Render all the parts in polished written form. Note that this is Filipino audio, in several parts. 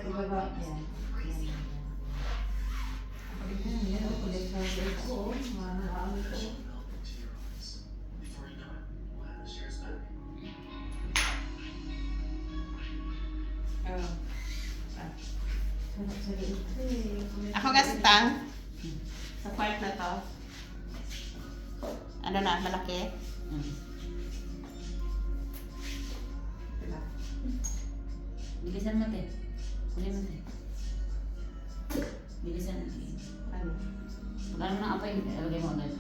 ibaba. Yan. Yan, o. Kulit sa leg ko, o. Maano ko. Ako gasitang sa part na to. Ano na, malaki? Diba? Bilisan mo, te. Kunin mo, te. Bilisan. Ano? Pagkano ng apay, ilagay mo agad.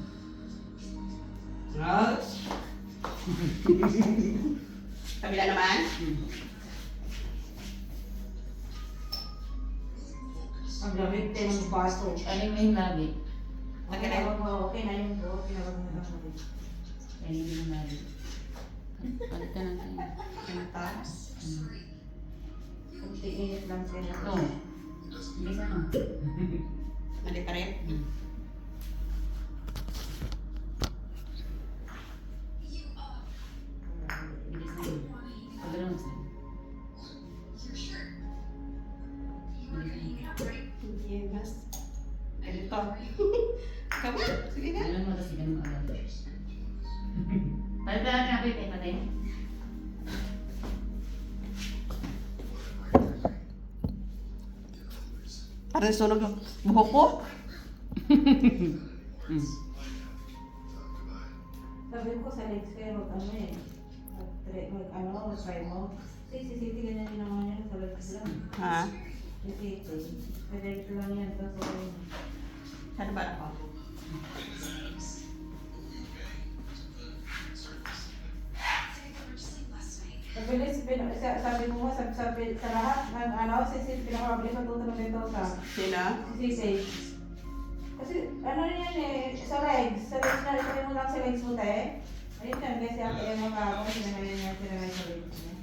Kabila naman? Ang lamig tayo ng baso. Alin mo yung labi? Okay na yung po. Pinawag mo lang ulit. Alin mo yung labi? Palit ka na tayo. Ano taas? Kunti init lang sila. Oo. Bilisan mo. Mali pa rin? Bilisan mo. Pagano mo sa'yo. Yes. Ganito. Come on. Sige na. Ganun mo, tapos ganun mo agad. Palit ka na natin, te. Patay. Parang sunog yung buhok ko. Sabi ko sa legs kayo, mag-ano eh. Mag-try mo. Sisi, ganyan din naman yan sa legs lang. Ha? Sisi, sa legs lang yan. Tapos, Saan ba ako? sabi mo nga, sabi sa lahat ng ano, sisi, pinakamabilis ang tutunod nito sa Sino? sisi. Kasi ano yan eh, sa legs na, sabi mo lang sa legs mo tayo. Ayun yan, kasi ako yung makakapon, sinanay niya sa legs niya.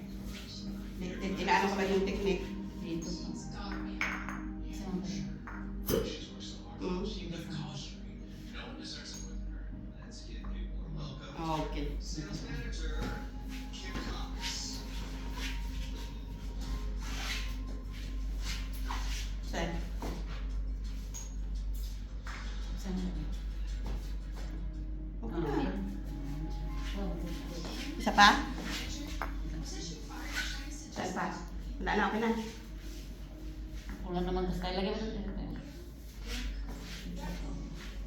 Inaano ko ba yung technique? Dito. Saan mo ba? Okay. Saan? Saan mo ba? Okay na. Oh, Isa pa? Saan pa? Wala na, okay na. kulang naman kasi tayo. Lagyan mo dito.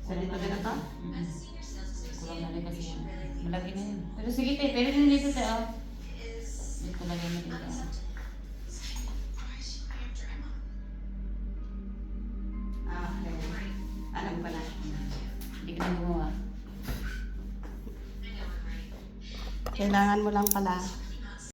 Sa dito na to? Kulang na rin kasi yan. Malaki na yun. Pero sige, te. Pwede din dito, te. Oh. Dito lagyan mo dito. Okay. Alam ko na. Hindi ka na gumawa. Kailangan mo lang pala